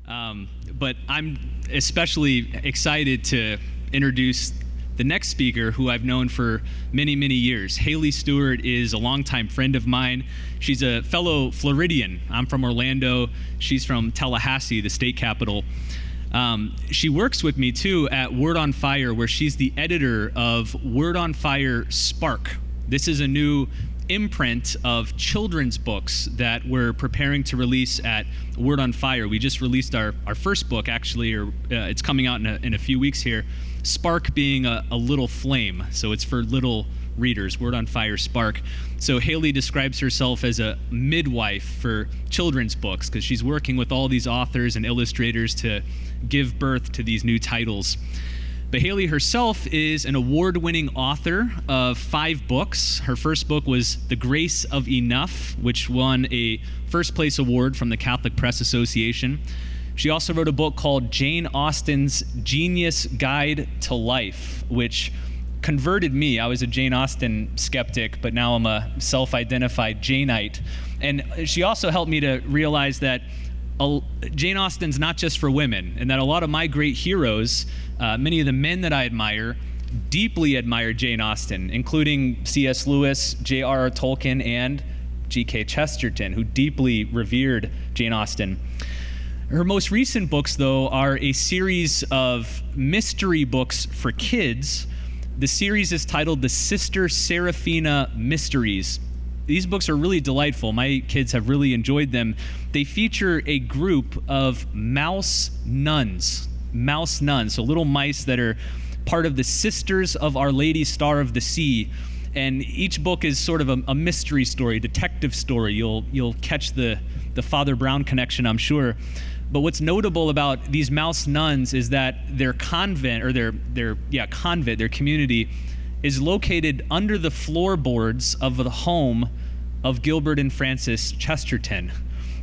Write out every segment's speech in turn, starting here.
But I'm especially excited to introduce the next speaker, who I've known for many, many years. Haley Stewart is a longtime friend of mine. She's a fellow Floridian. I'm from Orlando. She's from Tallahassee, the state capital. She works with me, too, at Word on Fire, where she's the editor of Word on Fire Spark. This is a new imprint of children's books that we're preparing to release at Word on Fire. We just released our first book, actually, or it's coming out in a few weeks here. Spark being a little flame, so it's for little readers, Word on Fire Spark. So Haley describes herself as a midwife for children's books because she's working with all these authors and illustrators to give birth to these new titles. But Haley herself is an award-winning author of 5 books. Her first book was The Grace of Enough, which won a first-place award from the Catholic Press Association. She also wrote a book called Jane Austen's Genius Guide to Life, which converted me. I was a Jane Austen skeptic, but now I'm a self-identified Janeite. And she also helped me to realize that Jane Austen's not just for women, and that a lot of my great heroes, many of the men that I admire, deeply admire Jane Austen, including C.S. Lewis, J.R.R. Tolkien, and G.K. Chesterton, who deeply revered Jane Austen. Her most recent books, though, are a series of mystery books for kids. The series is titled The Sister Seraphina Mysteries. These books are really delightful. My kids have really enjoyed them. They feature a group of mouse nuns, so little mice that are part of the Sisters of Our Lady Star of the Sea. And each book is sort of a mystery story, detective story. You'll catch the Father Brown connection, I'm sure. But what's notable about these mouse nuns is that their convent, or their community, is located under the floorboards of the home of Gilbert and Frances Chesterton.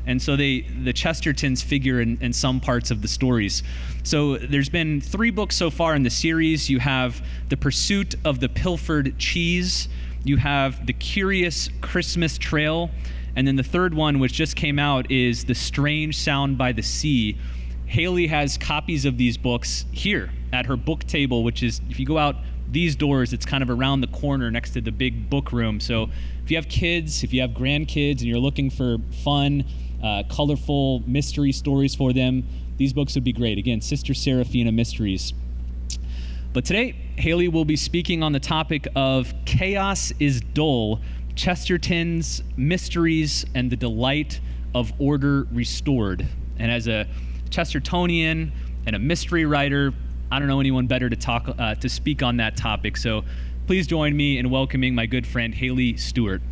And so the Chestertons figure in some parts of the stories. So there's been 3 books so far in the series. You have The Pursuit of the Pilfered Cheese. You have The Curious Christmas Trail. And then the third one, which just came out, is The Strange Sound by the Sea. Haley has copies of these books here at her book table, which is, if you go out these doors, it's kind of around the corner next to the big book room. So if you have kids, if you have grandkids, and you're looking for fun, colorful mystery stories for them, these books would be great. Again, Sister Seraphina Mysteries. But today, Haley will be speaking on the topic of Chaos is Dull, Chesterton's Mysteries and the Delight of Order Restored. And as a Chestertonian and a mystery writer, I don't know anyone better to speak on that topic. So please join me in welcoming my good friend Haley Stewart.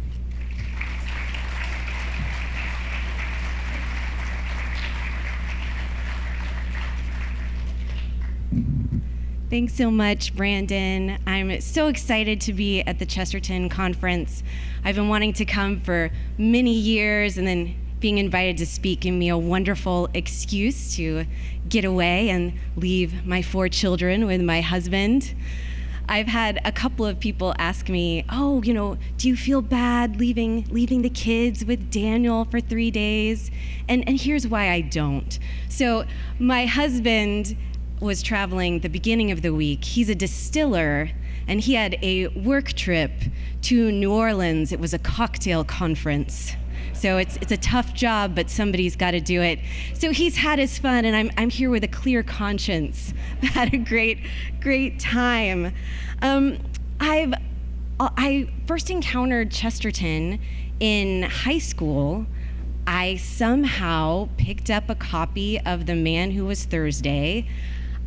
Thanks so much, Brandon. I'm so excited to be at the Chesterton conference. I've been wanting to come for many years, and then being invited to speak gave me a wonderful excuse to get away and leave my 4 children with my husband. I've had a couple of people ask me, do you feel bad leaving the kids with Daniel for 3 days? And here's why I don't. So my husband was traveling the beginning of the week. He's a distiller, and he had a work trip to New Orleans. It was a cocktail conference. So it's a tough job, but somebody's got to do it. So he's had his fun, and I'm here with a clear conscience. I've had a great time. I first encountered Chesterton in high school. I somehow picked up a copy of The Man Who Was Thursday.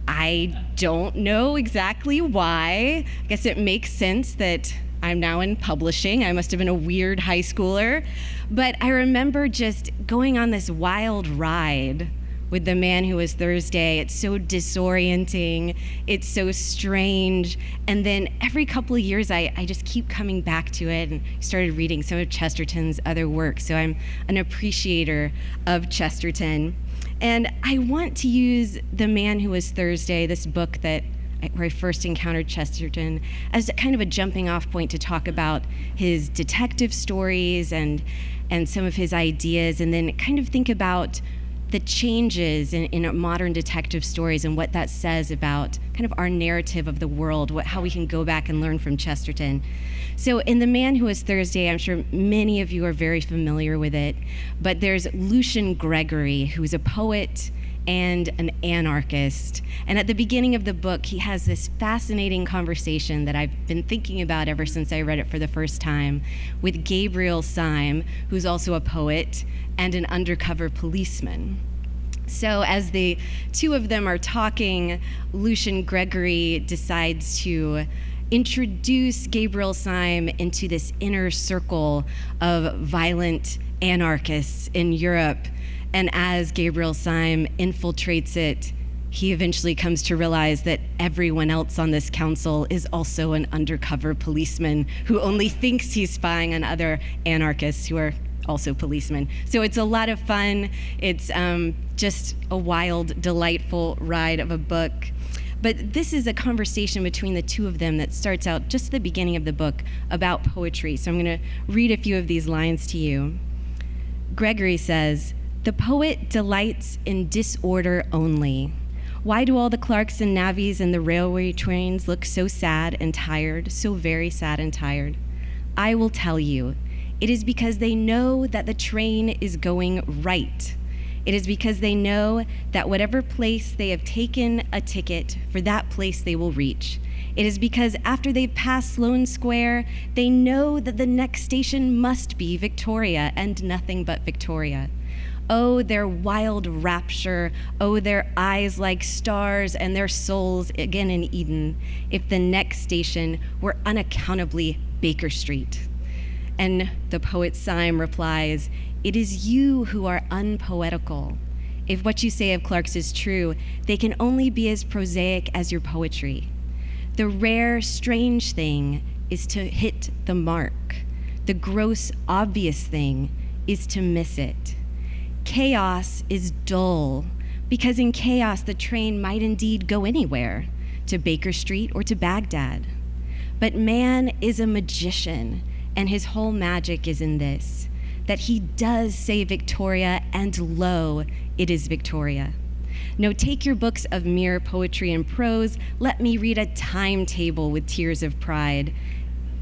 I don't know exactly why. I guess it makes sense that I'm now in publishing. I must have been a weird high schooler. But I remember just going on this wild ride with The Man Who Was Thursday. It's so disorienting. It's so strange. And then every couple of years, I just keep coming back to it and started reading some of Chesterton's other work. So I'm an appreciator of Chesterton. And I want to use The Man Who Was Thursday, this book where I first encountered Chesterton, as kind of a jumping off point to talk about his detective stories and some of his ideas, and then kind of think about the changes in modern detective stories and what that says about kind of our narrative of the world, how we can go back and learn from Chesterton. So in The Man Who Was Thursday, I'm sure many of you are very familiar with it, but there's Lucian Gregory, who's a poet and an anarchist. And at the beginning of the book, he has this fascinating conversation that I've been thinking about ever since I read it for the first time with Gabriel Syme, who's also a poet and an undercover policeman. So as the two of them are talking, Lucian Gregory decides to introduce Gabriel Syme into this inner circle of violent anarchists in Europe. And as Gabriel Syme infiltrates it, he eventually comes to realize that everyone else on this council is also an undercover policeman who only thinks he's spying on other anarchists who are also policemen. So it's a lot of fun. It's just a wild, delightful ride of a book. But this is a conversation between the two of them that starts out just at the beginning of the book about poetry. So I'm going to read a few of these lines to you. Gregory says, "The poet delights in disorder only. Why do all the clerks and navvies and the railway trains look so sad and tired, so very sad and tired? I will tell you, it is because they know that the train is going right. It is because they know that whatever place they have taken a ticket, for that place they will reach. It is because after they've passed Sloane Square, they know that the next station must be Victoria and nothing but Victoria. Oh, their wild rapture, oh, their eyes like stars and their souls again in Eden, if the next station were unaccountably Baker Street." And the poet Syme replies, "It is you who are unpoetical. If what you say of Clark's is true, they can only be as prosaic as your poetry. The rare, strange thing is to hit the mark. The gross, obvious thing is to miss it. Chaos is dull, because in chaos the train might indeed go anywhere, to Baker Street or to Baghdad. But man is a magician, and his whole magic is in this, that he does say Victoria, and lo, it is Victoria. No, take your books of mere poetry and prose, let me read a timetable with tears of pride.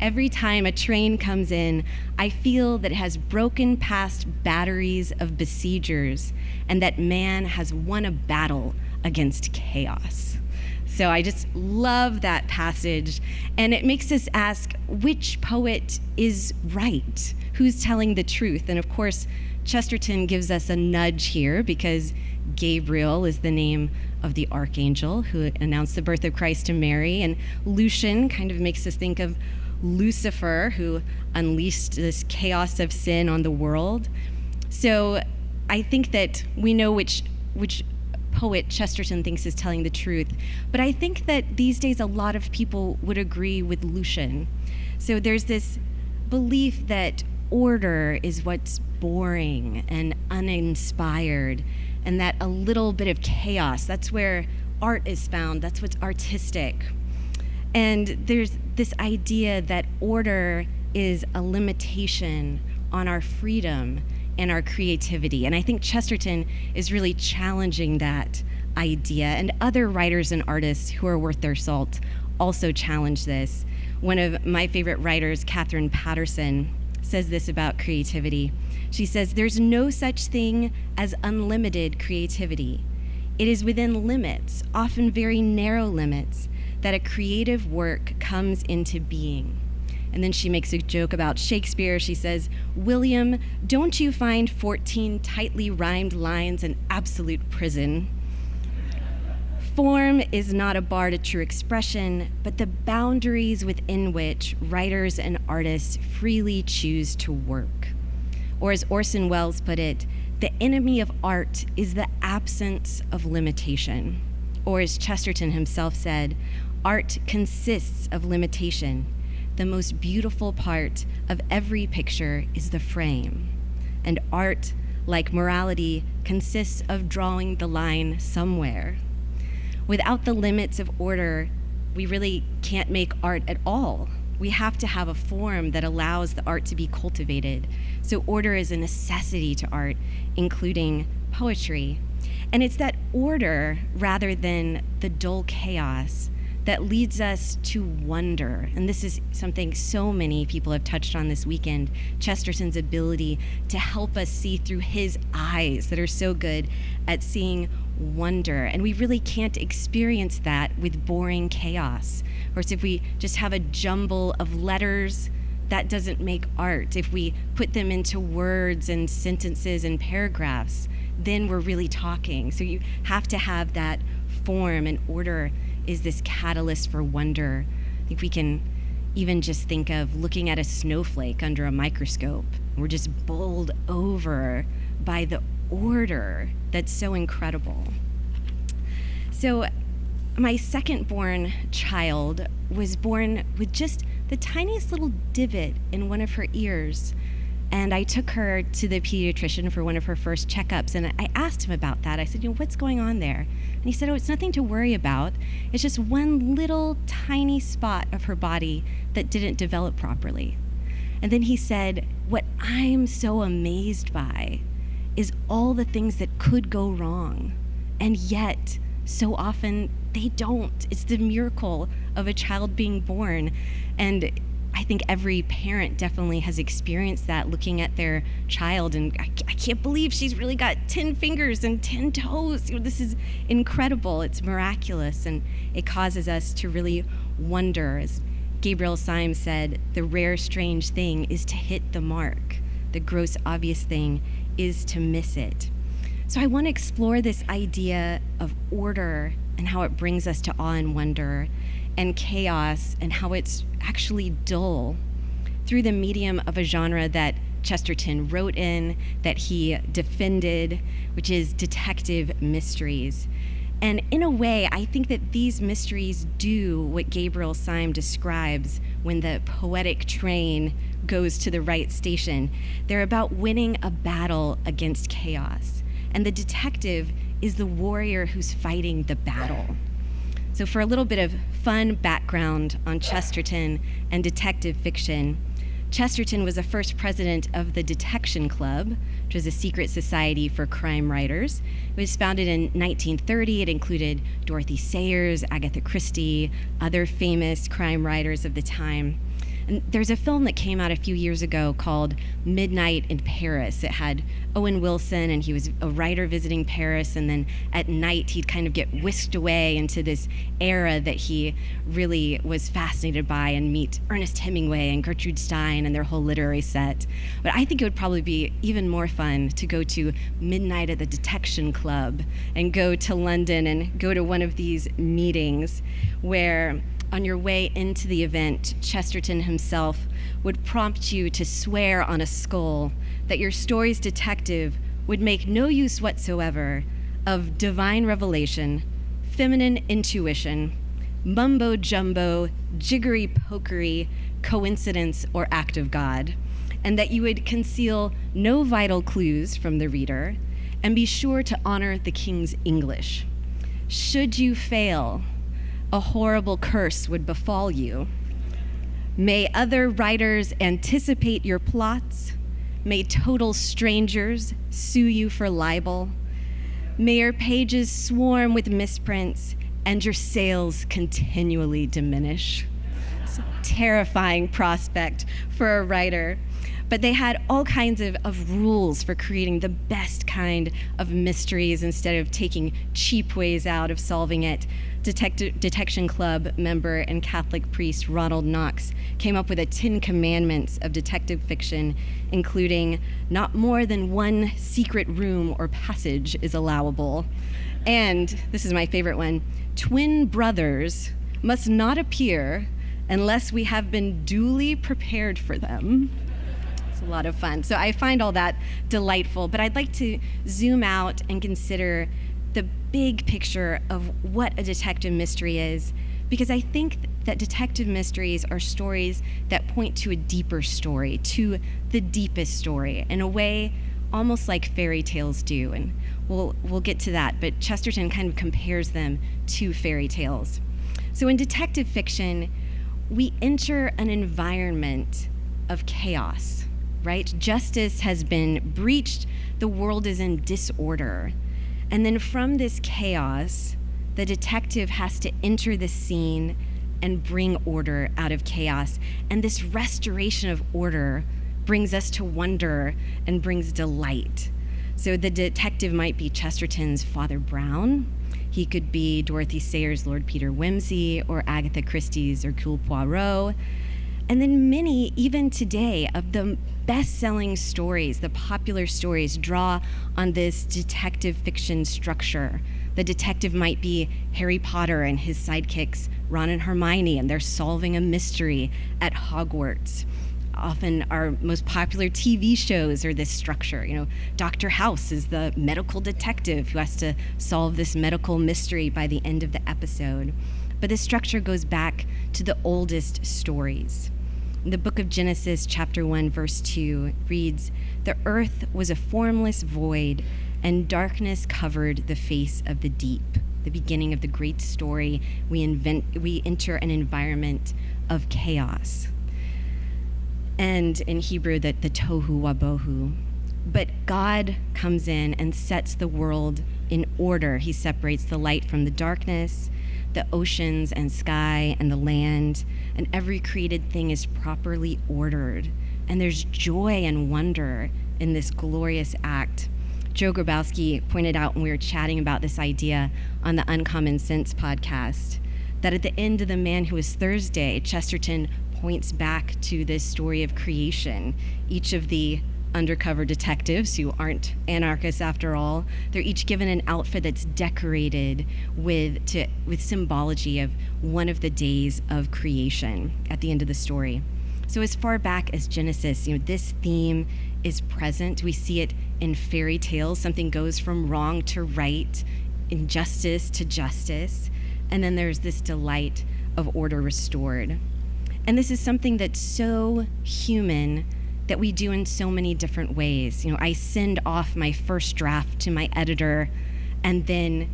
Every time a train comes in, I feel that it has broken past batteries of besiegers and that man has won a battle against chaos." So I just love that passage. And it makes us ask, which poet is right? Who's telling the truth? And of course, Chesterton gives us a nudge here because Gabriel is the name of the archangel who announced the birth of Christ to Mary. And Lucian kind of makes us think of Lucifer, who unleashed this chaos of sin on the world. So I think that we know which poet Chesterton thinks is telling the truth. But I think that these days a lot of people would agree with Lucian. So there's this belief that order is what's boring and uninspired, and that a little bit of chaos, that's where art is found, that's what's artistic. And there's this idea that order is a limitation on our freedom and our creativity. And I think Chesterton is really challenging that idea. And other writers and artists who are worth their salt also challenge this. One of my favorite writers, Catherine Patterson, says this about creativity. She says, "There's no such thing as unlimited creativity. It is within limits, often very narrow limits, that a creative work comes into being." And then she makes a joke about Shakespeare. She says, "William, don't you find 14 tightly rhymed lines an absolute prison? Form is not a bar to true expression, but the boundaries within which writers and artists freely choose to work." Or as Orson Welles put it, "The enemy of art is the absence of limitation." Or as Chesterton himself said, "Art consists of limitation. The most beautiful part of every picture is the frame. And art, like morality, consists of drawing the line somewhere. Without the limits of order, we really can't make art at all. We have to have a form that allows the art to be cultivated. So order is a necessity to art, including poetry. And it's that order rather than the dull chaos that leads us to wonder. And this is something so many people have touched on this weekend, Chesterton's ability to help us see through his eyes that are so good at seeing wonder. And we really can't experience that with boring chaos. Or if we just have a jumble of letters, that doesn't make art. If we put them into words and sentences and paragraphs, then we're really talking. So you have to have that form, and order is this catalyst for wonder. I think we can even just think of looking at a snowflake under a microscope. We're just bowled over by the order that's so incredible. So my second-born child was born with just the tiniest little divot in one of her ears. And I took her to the pediatrician for one of her first checkups, and I asked him about that. I said, what's going on there? And he said, it's nothing to worry about. It's just one little tiny spot of her body that didn't develop properly. And then he said, what I'm so amazed by is all the things that could go wrong, and yet so often they don't. It's the miracle of a child being born. And I think every parent definitely has experienced that, looking at their child, and I can't believe she's really got 10 fingers and 10 toes. This is incredible. It's miraculous, and it causes us to really wonder. As Gabriel Syme said, the rare, strange thing is to hit the mark. The gross, obvious thing is to miss it. So I want to explore this idea of order and how it brings us to awe and wonder, and chaos and how it's actually dull, through the medium of a genre that Chesterton wrote in, that he defended, which is detective mysteries. And in a way, I think that these mysteries do what Gabriel Syme describes when the poetic train goes to the right station. They're about winning a battle against chaos. And the detective is the warrior who's fighting the battle. So for a little bit of fun background on Chesterton and detective fiction, Chesterton was the first president of the Detection Club, which was a secret society for crime writers. It was founded in 1930. It included Dorothy Sayers, Agatha Christie, other famous crime writers of the time. And there's a film that came out a few years ago called Midnight in Paris. It had Owen Wilson, and he was a writer visiting Paris, and then at night he'd kind of get whisked away into this era that he really was fascinated by, and meet Ernest Hemingway and Gertrude Stein and their whole literary set. But I think it would probably be even more fun to go to Midnight at the Detection Club and go to London and go to one of these meetings where on your way into the event, Chesterton himself would prompt you to swear on a skull that your story's detective would make no use whatsoever of divine revelation, feminine intuition, mumbo-jumbo, jiggery-pokery, coincidence, or act of God, and that you would conceal no vital clues from the reader and be sure to honor the king's English. Should you fail, a horrible curse would befall you. May other writers anticipate your plots. May total strangers sue you for libel. May your pages swarm with misprints and your sales continually diminish. It's a terrifying prospect for a writer. But they had all kinds of rules for creating the best kind of mysteries instead of taking cheap ways out of solving it. Detection Club member and Catholic priest Ronald Knox came up with a 10 commandments of detective fiction, including not more than one secret room or passage is allowable. And, this is my favorite one, twin brothers must not appear unless we have been duly prepared for them. It's a lot of fun. So I find all that delightful, but I'd like to zoom out and consider the big picture of what a detective mystery is, because I think that detective mysteries are stories that point to a deeper story, to the deepest story, in a way almost like fairy tales do. And we'll get to that, but Chesterton kind of compares them to fairy tales. So in detective fiction, we enter an environment of chaos, right? Justice has been breached, the world is in disorder. And then from this chaos, the detective has to enter the scene and bring order out of chaos. And this restoration of order brings us to wonder and brings delight. So the detective might be Chesterton's Father Brown. He could be Dorothy Sayers' Lord Peter Wimsey, or Agatha Christie's Hercule Poirot. And then many, even today, of the best-selling stories, the popular stories, draw on this detective fiction structure. The detective might be Harry Potter and his sidekicks, Ron and Hermione, and they're solving a mystery at Hogwarts. Often our most popular TV shows are this structure. Dr. House is the medical detective who has to solve this medical mystery by the end of the episode. But this structure goes back to the oldest stories. The book of Genesis, chapter 1, verse 2 reads, "The earth was a formless void, and darkness covered the face of the deep." The beginning of the great story, we enter an environment of chaos. And in Hebrew, the tohu wabohu. But God comes in and sets the world in order. He separates the light from the darkness, the oceans and sky and the land, and every created thing is properly ordered. And there's joy and wonder in this glorious act. Joe Grabowski pointed out when we were chatting about this idea on the Uncommon Sense podcast, that at the end of The Man Who Was Thursday, Chesterton points back to this story of creation. Each of the undercover detectives, who aren't anarchists after all, they're each given an outfit that's decorated with symbology of one of the days of creation at the end of the story. So as far back as Genesis, this theme is present. We see it in fairy tales. Something goes from wrong to right, injustice to justice, and then there's this delight of order restored. And this is something that's so human that we do in so many different ways. I send off my first draft to my editor, and then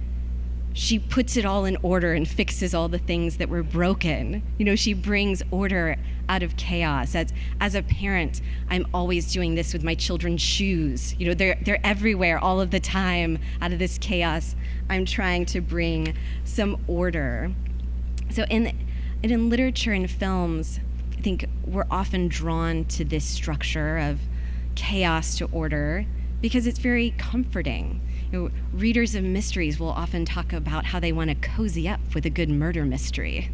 she puts it all in order and fixes all the things that were broken. She brings order out of chaos. As a parent, I'm always doing this with my children's shoes. They're everywhere all of the time. Out of this chaos, I'm trying to bring some order. So in literature and films, I think we're often drawn to this structure of chaos to order because it's very comforting. Readers of mysteries will often talk about how they want to cozy up with a good murder mystery.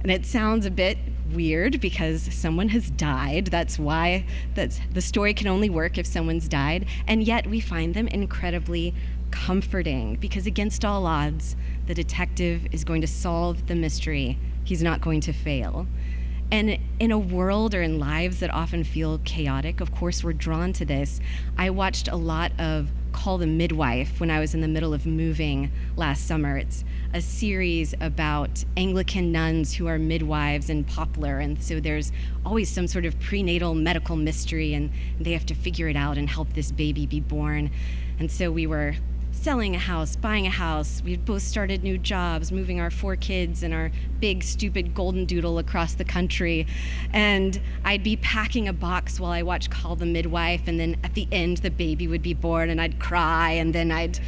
And it sounds a bit weird because someone has died. That's why the story can only work if someone's died. And yet we find them incredibly comforting because against all odds, the detective is going to solve the mystery. He's not going to fail. And in a world or in lives that often feel chaotic, of course, we're drawn to this. I watched a lot of Call the Midwife when I was in the middle of moving last summer. It's a series about Anglican nuns who are midwives in Poplar, and so there's always some sort of prenatal medical mystery, and they have to figure it out and help this baby be born. And so we were selling a house, buying a house. We had both started new jobs, moving our 4 kids and our big, stupid golden doodle across the country. And I'd be packing a box while I watched Call the Midwife, and then at the end, the baby would be born, and I'd cry, and then I'd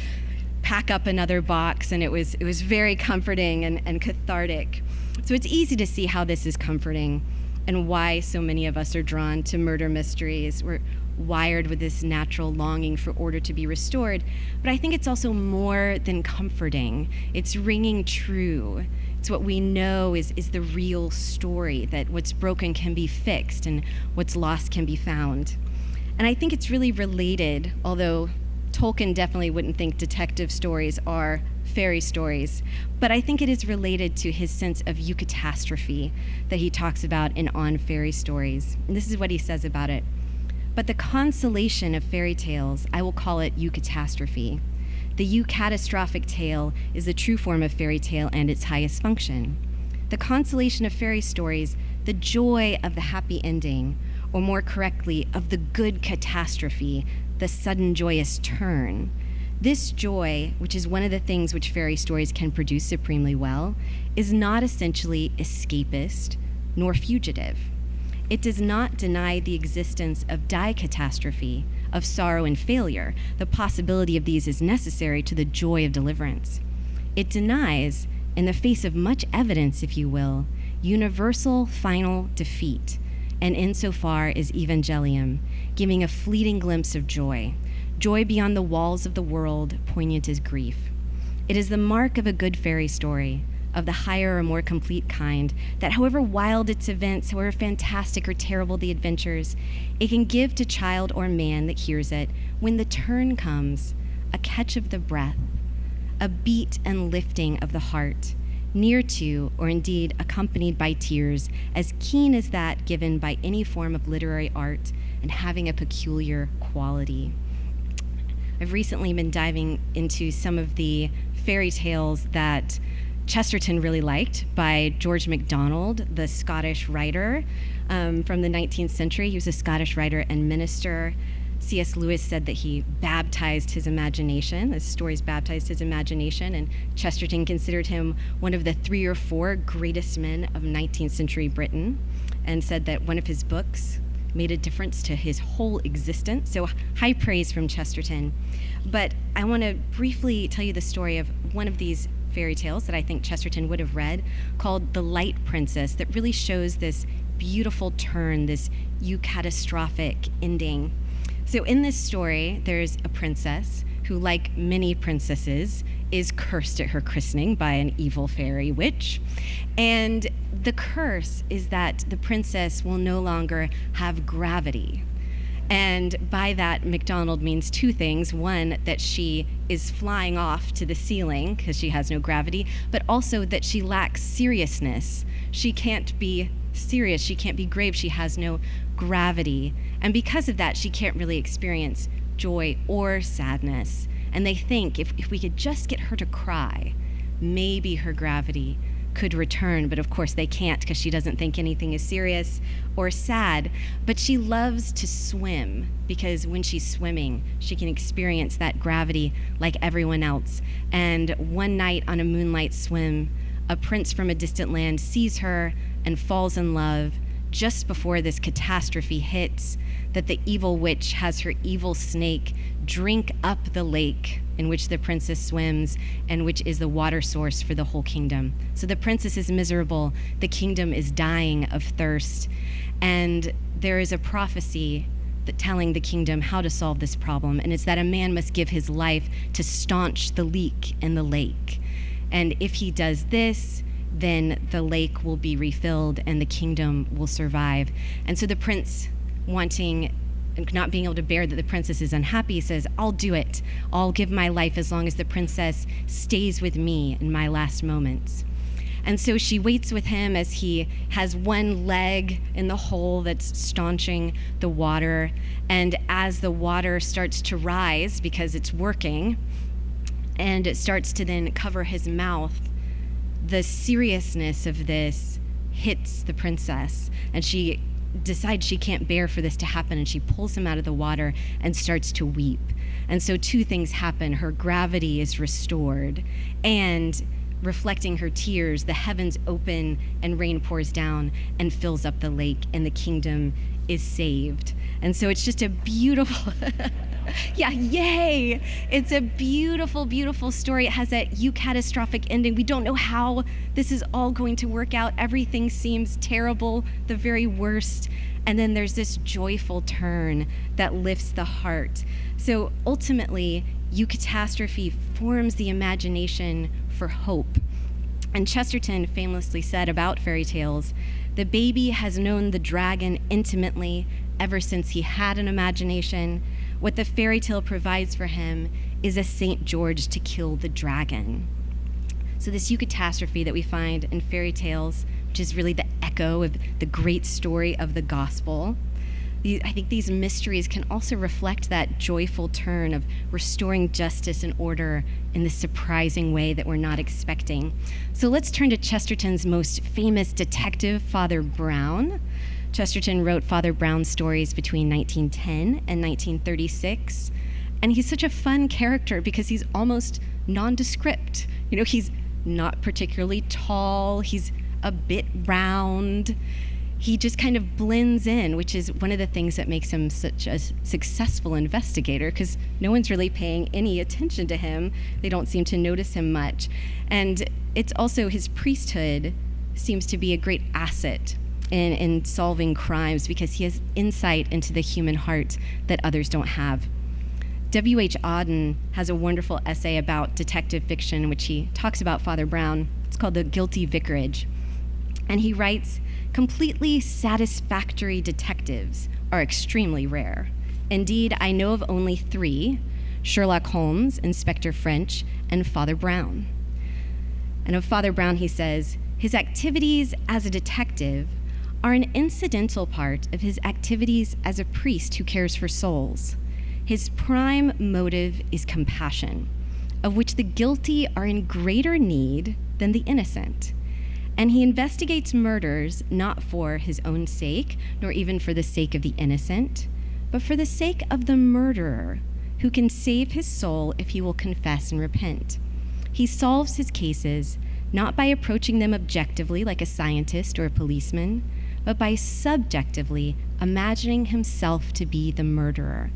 pack up another box, and it was very comforting and cathartic. So it's easy to see how this is comforting and why so many of us are drawn to murder mysteries. We're wired with this natural longing for order to be restored. But I think it's also more than comforting. It's ringing true. It's what we know is the real story, that what's broken can be fixed and what's lost can be found. And I think it's really related, although Tolkien definitely wouldn't think detective stories are fairy stories, but I think it is related to his sense of eucatastrophe that he talks about in On Fairy Stories. And this is what he says about it. But the consolation of fairy tales, I will call it eucatastrophe. The eucatastrophic tale is the true form of fairy tale and its highest function. The consolation of fairy stories, the joy of the happy ending, or more correctly, of the good catastrophe, the sudden joyous turn. This joy, which is one of the things which fairy stories can produce supremely well, is not essentially escapist nor fugitive. It does not deny the existence of dicatastrophe, of sorrow and failure. The possibility of these is necessary to the joy of deliverance. It denies, in the face of much evidence, if you will, universal final defeat, and insofar is evangelium, giving a fleeting glimpse of joy beyond the walls of the world, poignant as grief. It is the mark of a good fairy story, of the higher or more complete kind, that however wild its events, however fantastic or terrible the adventures, it can give to child or man that hears it, when the turn comes, a catch of the breath, a beat and lifting of the heart, near to, or indeed accompanied by tears, as keen as that given by any form of literary art and having a peculiar quality. I've recently been diving into some of the fairy tales that Chesterton really liked by George MacDonald, the Scottish writer from the 19th century. He was a Scottish writer and minister. C.S. Lewis said that he baptized his imagination. The stories baptized his imagination, and Chesterton considered him one of the 3 or 4 greatest men of 19th century Britain, and said that one of his books made a difference to his whole existence. So high praise from Chesterton. But I want to briefly tell you the story of one of these fairy tales that I think Chesterton would have read, called The Light Princess, that really shows this beautiful turn, this eucatastrophic ending. So in this story, there's a princess who, like many princesses, is cursed at her christening by an evil fairy witch. And the curse is that the princess will no longer have gravity. And by that, MacDonald means 2 things. One, that she is flying off to the ceiling because she has no gravity, but also that she lacks seriousness. She can't be serious. She can't be grave. She has no gravity. And because of that, she can't really experience joy or sadness. And they think if we could just get her to cry, maybe her gravity could return, but of course they can't because she doesn't think anything is serious or sad. But she loves to swim because when she's swimming, she can experience that gravity like everyone else. And one night on a moonlight swim, a prince from a distant land sees her and falls in love just before this catastrophe hits, that the evil witch has her evil snake drink up the lake in which the princess swims and which is the water source for the whole kingdom. So the princess is miserable, the kingdom is dying of thirst, and there is a prophecy that telling the kingdom how to solve this problem, and it's that a man must give his life to staunch the leak in the lake. And if he does this, then the lake will be refilled and the kingdom will survive. And so the prince, wanting and not being able to bear that the princess is unhappy, says, I'll do it. I'll give my life as long as the princess stays with me in my last moments. And so she waits with him as he has one leg in the hole that's staunching the water. And as the water starts to rise because it's working, and it starts to then cover his mouth, the seriousness of this hits the princess, and she decides she can't bear for this to happen, and she pulls him out of the water and starts to weep. And so 2 things happen. Her gravity is restored, and reflecting her tears, the heavens open and rain pours down and fills up the lake, and the kingdom is saved. And so it's just a beautiful yeah, yay! It's a beautiful, beautiful story. It has that eucatastrophic ending. We don't know how this is all going to work out. Everything seems terrible, the very worst. And then there's this joyful turn that lifts the heart. So ultimately, eucatastrophe forms the imagination for hope. And Chesterton famously said about fairy tales, the baby has known the dragon intimately ever since he had an imagination. What the fairy tale provides for him is a St. George to kill the dragon. So this eucatastrophe that we find in fairy tales, which is really the echo of the great story of the gospel, I think these mysteries can also reflect that joyful turn of restoring justice and order in this surprising way that we're not expecting. So let's turn to Chesterton's most famous detective, Father Brown. Chesterton wrote Father Brown's stories between 1910 and 1936. And he's such a fun character because he's almost nondescript. You know, he's not particularly tall. He's a bit round. he just kind of blends in, which is one of the things that makes him such a successful investigator, because no one's really paying any attention to him. They don't seem to notice him much. And it's also his priesthood seems to be a great asset in solving crimes, because he has insight into the human heart that others don't have. W.H. Auden has a wonderful essay about detective fiction in which he talks about Father Brown. It's called The Guilty Vicarage. And he writes, completely satisfactory detectives are extremely rare. Indeed, I know of only 3, Sherlock Holmes, Inspector French, and Father Brown. And of Father Brown, he says, his activities as a detective are an incidental part of his activities as a priest who cares for souls. His prime motive is compassion, of which the guilty are in greater need than the innocent. And he investigates murders not for his own sake, nor even for the sake of the innocent, but for the sake of the murderer, who can save his soul if he will confess and repent. He solves his cases not by approaching them objectively like a scientist or a policeman, but by subjectively imagining himself to be the murderer,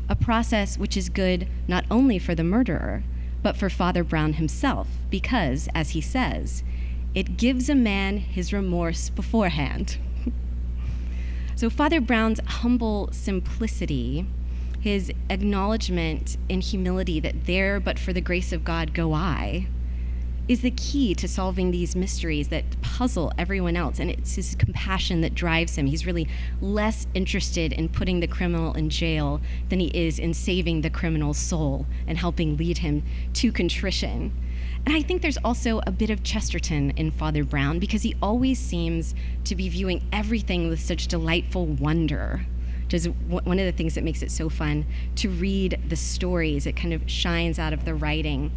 a process which is good not only for the murderer, but for Father Brown himself, because, as he says, it gives a man his remorse beforehand. So Father Brown's humble simplicity, his acknowledgement in humility that there but for the grace of God go I, is the key to solving these mysteries that puzzle everyone else. And it's his compassion that drives him. He's really less interested in putting the criminal in jail than he is in saving the criminal's soul and helping lead him to contrition. And I think there's also a bit of Chesterton in Father Brown, because he always seems to be viewing everything with such delightful wonder, which is one of the things that makes it so fun to read the stories. It kind of shines out of the writing.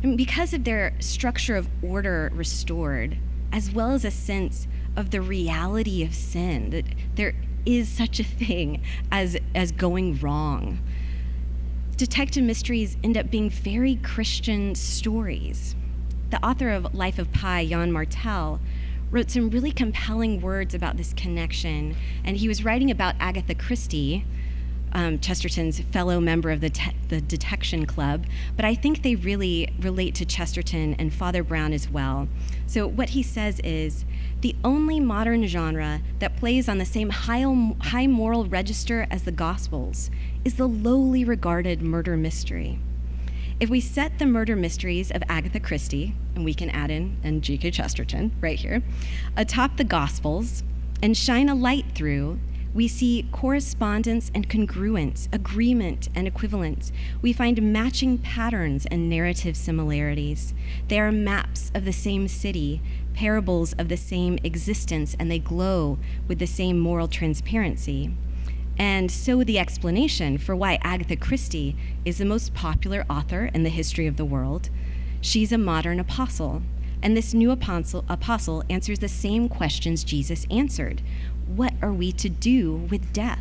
And because of their structure of order restored, as well as a sense of the reality of sin, that there is such a thing as going wrong, detective mysteries end up being very Christian stories. The author of Life of Pi, Jan Martel, wrote some really compelling words about this connection, and he was writing about Agatha Christie, Chesterton's fellow member of the Detection Club, but I think they really relate to Chesterton and Father Brown as well. So what he says is, the only modern genre that plays on the same high moral register as the Gospels is the lowly regarded murder mystery. If we set the murder mysteries of Agatha Christie, and we can add in and G.K. Chesterton right here, atop the Gospels and shine a light through, we see correspondence and congruence, agreement and equivalence. We find matching patterns and narrative similarities. They are maps of the same city, parables of the same existence, and they glow with the same moral transparency. And so the explanation for why Agatha Christie is the most popular author in the history of the world. She's a modern apostle, and this new apostle answers the same questions Jesus answered. What are we to do with death?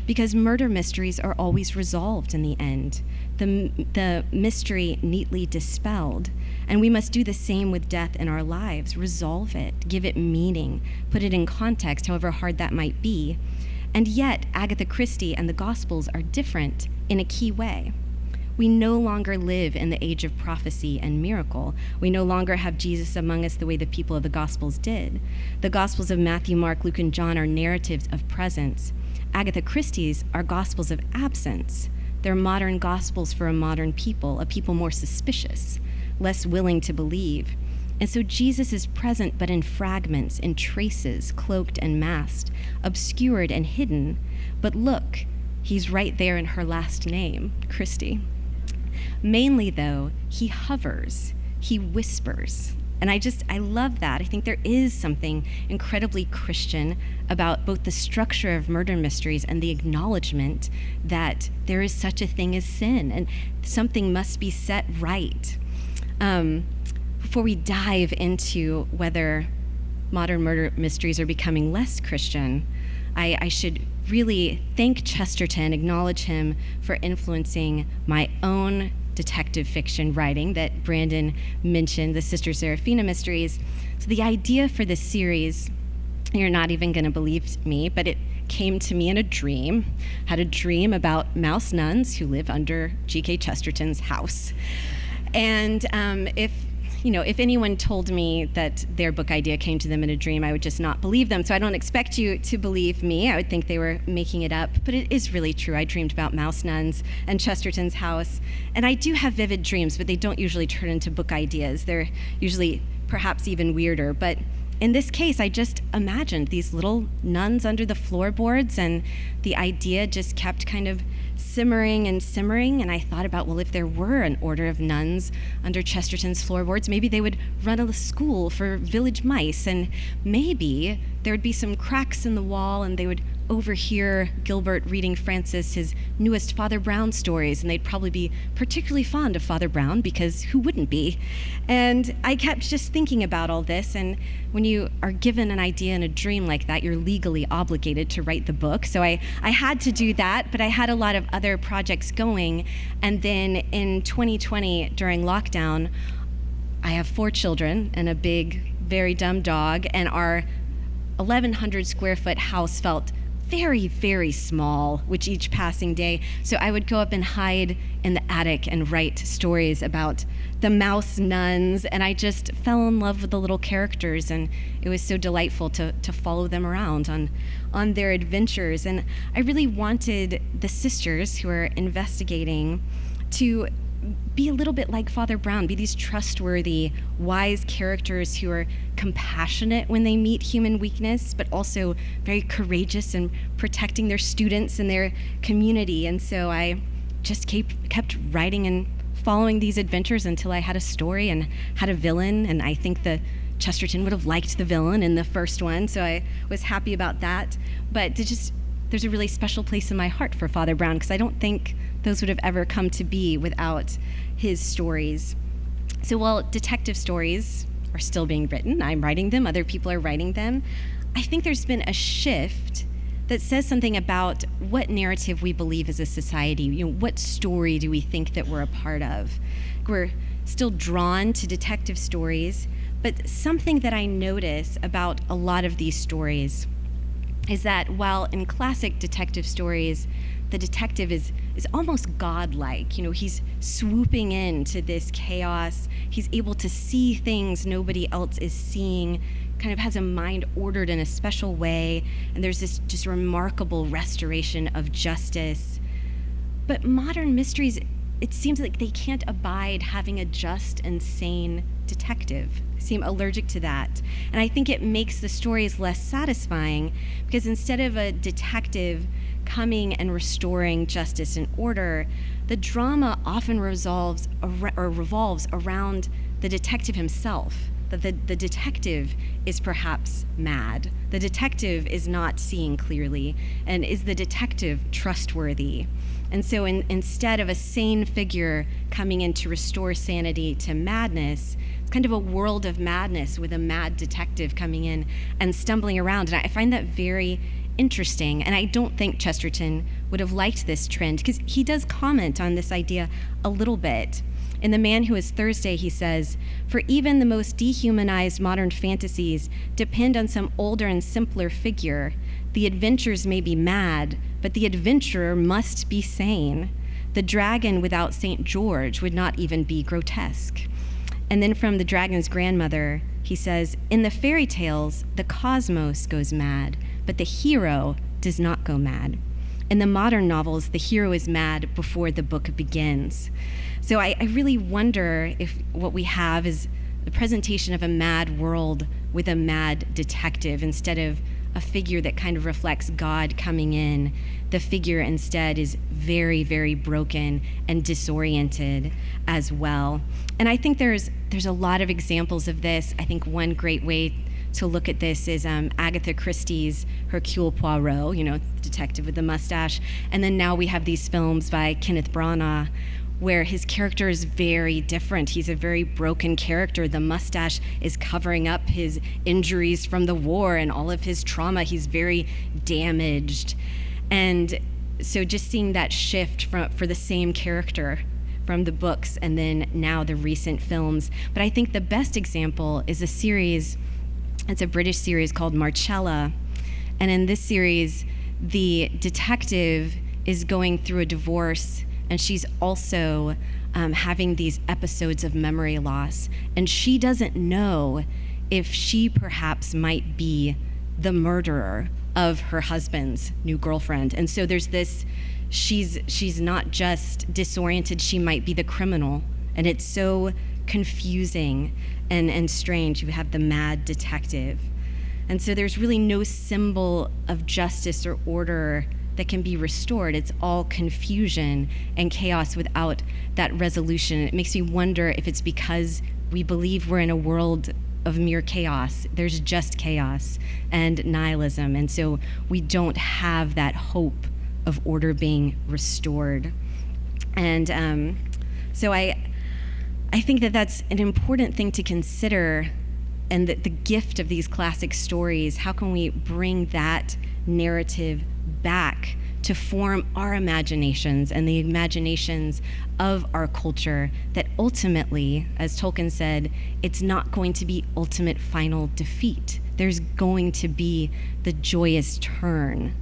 Because murder mysteries are always resolved in the end, the mystery neatly dispelled. And we must do the same with death in our lives, resolve it, give it meaning, put it in context, however hard that might be. And yet, Agatha Christie and the Gospels are different in a key way. We no longer live in the age of prophecy and miracle. We no longer have Jesus among us the way the people of the Gospels did. The Gospels of Matthew, Mark, Luke, and John are narratives of presence. Agatha Christie's are Gospels of absence. They're modern Gospels for a modern people, a people more suspicious, less willing to believe. And so Jesus is present, but in fragments, in traces, cloaked and masked, obscured and hidden. But look, he's right there in her last name, Christie. Mainly, though, he hovers, he whispers. And I love that. I think there is something incredibly Christian about both the structure of murder mysteries and the acknowledgement that there is such a thing as sin and something must be set right. Before we dive into whether modern murder mysteries are becoming less Christian, I should really thank Chesterton, acknowledge him for influencing my own detective fiction writing that Brandon mentioned, the Sister Seraphina mysteries. So the idea for this series You're not even going to believe me, but it came to me in a dream. Had a dream about mouse nuns who live under G.K. Chesterton's house. And if anyone told me that their book idea came to them in a dream, I would just not believe them. So I don't expect you to believe me. I would think they were making it up. But it is really true. I dreamed about mouse nuns and Chesterton's house. And I do have vivid dreams, but they don't usually turn into book ideas. They're usually perhaps even weirder. But in this case, I just imagined these little nuns under the floorboards, and the idea just kept kind of simmering and simmering. And I thought about, well, if there were an order of nuns under Chesterton's floorboards, maybe they would run a school for village mice, and maybe there would be some cracks in the wall, and they would overhear Gilbert reading Francis his newest Father Brown stories, and they'd probably be particularly fond of Father Brown, because who wouldn't be? And I kept just thinking about all this, and when you are given an idea in a dream like that, you're legally obligated to write the book. So I had to do that, but I had a lot of other projects going. And then in 2020, during lockdown, I have 4 children and a big, very dumb dog, and our 1,100 square foot house felt very, very small with each passing day. So I would go up and hide in the attic and write stories about the mouse nuns, and I just fell in love with the little characters, and it was so delightful to follow them around on their adventures. And I really wanted the sisters who are investigating to be a little bit like Father Brown, be these trustworthy, wise characters who are compassionate when they meet human weakness, but also very courageous in protecting their students and their community. And so I just kept writing and following these adventures until I had a story and had a villain. And I think the Chesterton would have liked the villain in the first one, so I was happy about that. But there's a really special place in my heart for Father Brown, because I don't think those would have ever come to be without his stories. So while detective stories are still being written, I'm writing them, other people are writing them, I think there's been a shift that says something about what narrative we believe as a society. What story do we think that we're a part of? We're still drawn to detective stories, but something that I notice about a lot of these stories is that while in classic detective stories, the detective is almost godlike. He's swooping into this chaos. He's able to see things nobody else is seeing, kind of has a mind ordered in a special way, and there's this just remarkable restoration of justice. But modern mysteries, it seems like they can't abide having a just and sane detective, seem allergic to that. And I think it makes the stories less satisfying, because instead of a detective coming and restoring justice and order, the drama often revolves around the detective himself. That the detective is perhaps mad. The detective is not seeing clearly. And is the detective trustworthy? And so instead of a sane figure coming in to restore sanity to madness, it's kind of a world of madness with a mad detective coming in and stumbling around. And I find that very interesting. And I don't think Chesterton would have liked this trend, because he does comment on this idea a little bit. In The Man Who Is Thursday, he says, "For even the most dehumanized modern fantasies depend on some older and simpler figure. The adventures may be mad, but the adventurer must be sane. The dragon without St. George would not even be grotesque." And then from The Dragon's Grandmother, he says, "In the fairy tales, the cosmos goes mad, but the hero does not go mad. In the modern novels, the hero is mad before the book begins." So I really wonder if what we have is the presentation of a mad world with a mad detective instead of a figure that kind of reflects God coming in. The figure instead is very, very broken and disoriented as well. And I think there's a lot of examples of this. I think one great way to look at this is Agatha Christie's Hercule Poirot, the detective with the mustache. And then now we have these films by Kenneth Branagh, where his character is very different. He's a very broken character. The mustache is covering up his injuries from the war and all of his trauma. He's very damaged. And so just seeing that shift for the same character from the books and then now the recent films. But I think the best example is a series It's a British series called Marcella. And in this series, the detective is going through a divorce, and she's also having these episodes of memory loss. And she doesn't know if she perhaps might be the murderer of her husband's new girlfriend. And so there's this, she's not just disoriented, she might be the criminal. And it's so confusing and strange. You have the mad detective. And so there's really no symbol of justice or order that can be restored. It's all confusion and chaos without that resolution. It makes me wonder if it's because we believe we're in a world of mere chaos. There's just chaos and nihilism. And so we don't have that hope of order being restored. And so I think that that's an important thing to consider, and the gift of these classic stories. How can we bring that narrative back to form our imaginations and the imaginations of our culture, that ultimately, as Tolkien said, it's not going to be ultimate final defeat. There's going to be the joyous turn.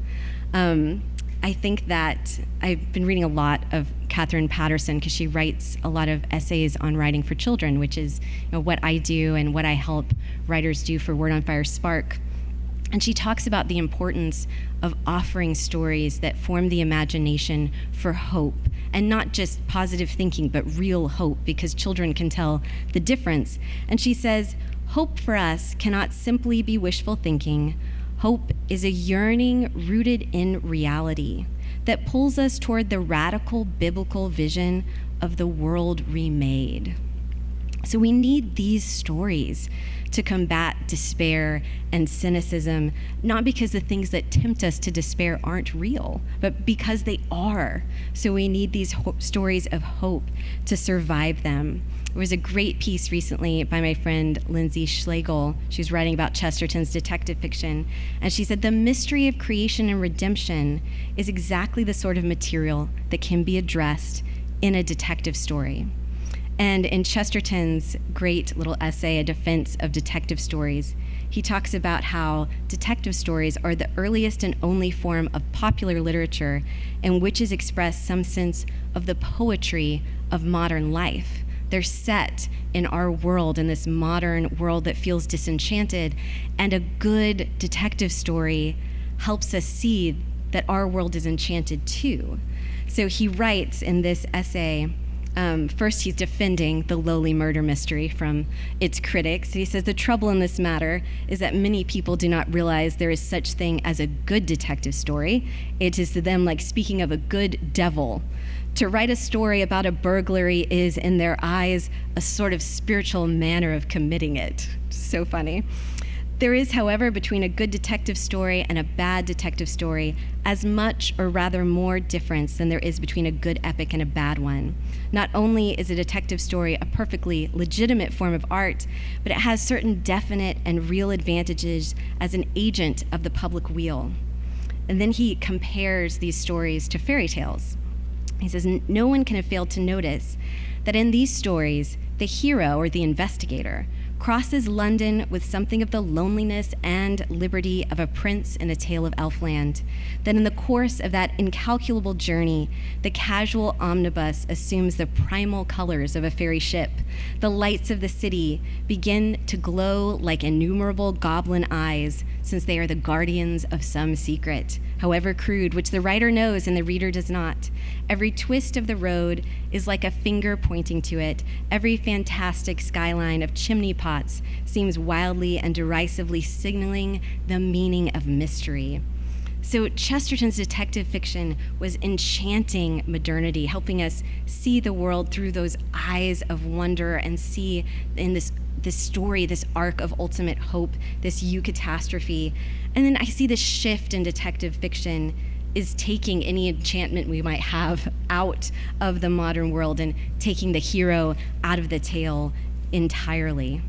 I think that I've been reading a lot of Catherine Patterson, because she writes a lot of essays on writing for children, which is what I do and what I help writers do for Word on Fire Spark. And she talks about the importance of offering stories that form the imagination for hope, and not just positive thinking, but real hope, because children can tell the difference. And she says, hope for us cannot simply be wishful thinking. Hope is a yearning rooted in reality that pulls us toward the radical biblical vision of the world remade. So we need these stories to combat despair and cynicism, not because the things that tempt us to despair aren't real, but because they are. So we need these stories of hope to survive them. There was a great piece recently by my friend Lindsay Schlegel. She was writing about Chesterton's detective fiction, and she said the mystery of creation and redemption is exactly the sort of material that can be addressed in a detective story. And in Chesterton's great little essay, A Defense of Detective Stories, he talks about how detective stories are the earliest and only form of popular literature in which is expressed some sense of the poetry of modern life. They're set in our world, in this modern world that feels disenchanted, and a good detective story helps us see that our world is enchanted too. So he writes in this essay, first he's defending the lowly murder mystery from its critics. He says, the trouble in this matter is that many people do not realize there is such thing as a good detective story. It is to them like speaking of a good devil. To write a story about a burglary is, in their eyes, a sort of spiritual manner of committing it. So funny. There is, however, between a good detective story and a bad detective story as much, or rather more, difference than there is between a good epic and a bad one. Not only is a detective story a perfectly legitimate form of art, but it has certain definite and real advantages as an agent of the public weal. And then he compares these stories to fairy tales. He says, no one can have failed to notice that in these stories, the hero, or the investigator, crosses London with something of the loneliness and liberty of a prince in a tale of elfland. That in the course of that incalculable journey, the casual omnibus assumes the primal colors of a fairy ship. The lights of the city begin to glow like innumerable goblin eyes, since they are the guardians of some secret, however crude, which the writer knows and the reader does not. Every twist of the road is like a finger pointing to it. Every fantastic skyline of chimney pots seems wildly and derisively signaling the meaning of mystery. So Chesterton's detective fiction was enchanting modernity, helping us see the world through those eyes of wonder and see in this story, this arc of ultimate hope, this eucatastrophe. And then I see this shift in detective fiction is taking any enchantment we might have out of the modern world and taking the hero out of the tale entirely.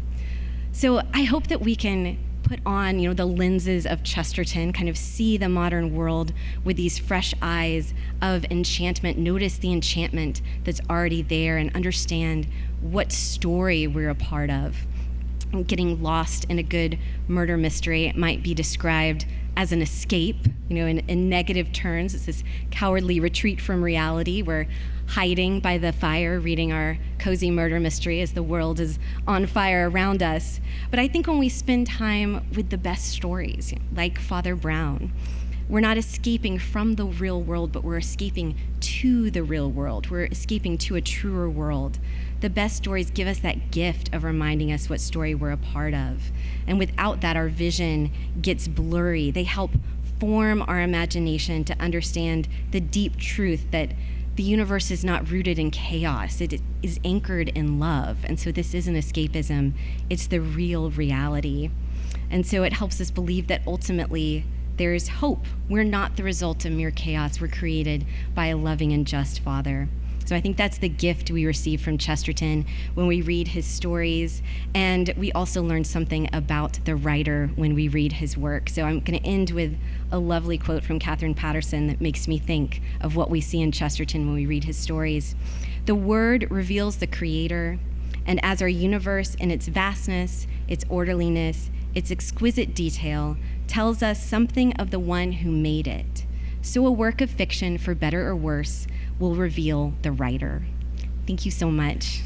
So I hope that we can put on, the lenses of Chesterton, kind of see the modern world with these fresh eyes of enchantment, notice the enchantment that's already there, and understand what story we're a part of. getting lost in a good murder mystery might be described as an escape, in negative terms. It's this cowardly retreat from reality. We're hiding by the fire, reading our cozy murder mystery as the world is on fire around us. But I think when we spend time with the best stories, like Father Brown, we're not escaping from the real world, but we're escaping to the real world. We're escaping to a truer world. The best stories give us that gift of reminding us what story we're a part of. And without that, our vision gets blurry. They help form our imagination to understand the deep truth that the universe is not rooted in chaos. It is anchored in love. And so this isn't escapism. It's the real reality. And so it helps us believe that ultimately there is hope. We're not the result of mere chaos. We're created by a loving and just Father. So I think that's the gift we receive from Chesterton when we read his stories. And we also learn something about the writer when we read his work. So I'm going to end with a lovely quote from Catherine Patterson that makes me think of what we see in Chesterton when we read his stories. The word reveals the creator, and as our universe in its vastness, its orderliness, its exquisite detail, tells us something of the one who made it, so a work of fiction, for better or worse, will reveal the writer. Thank you so much.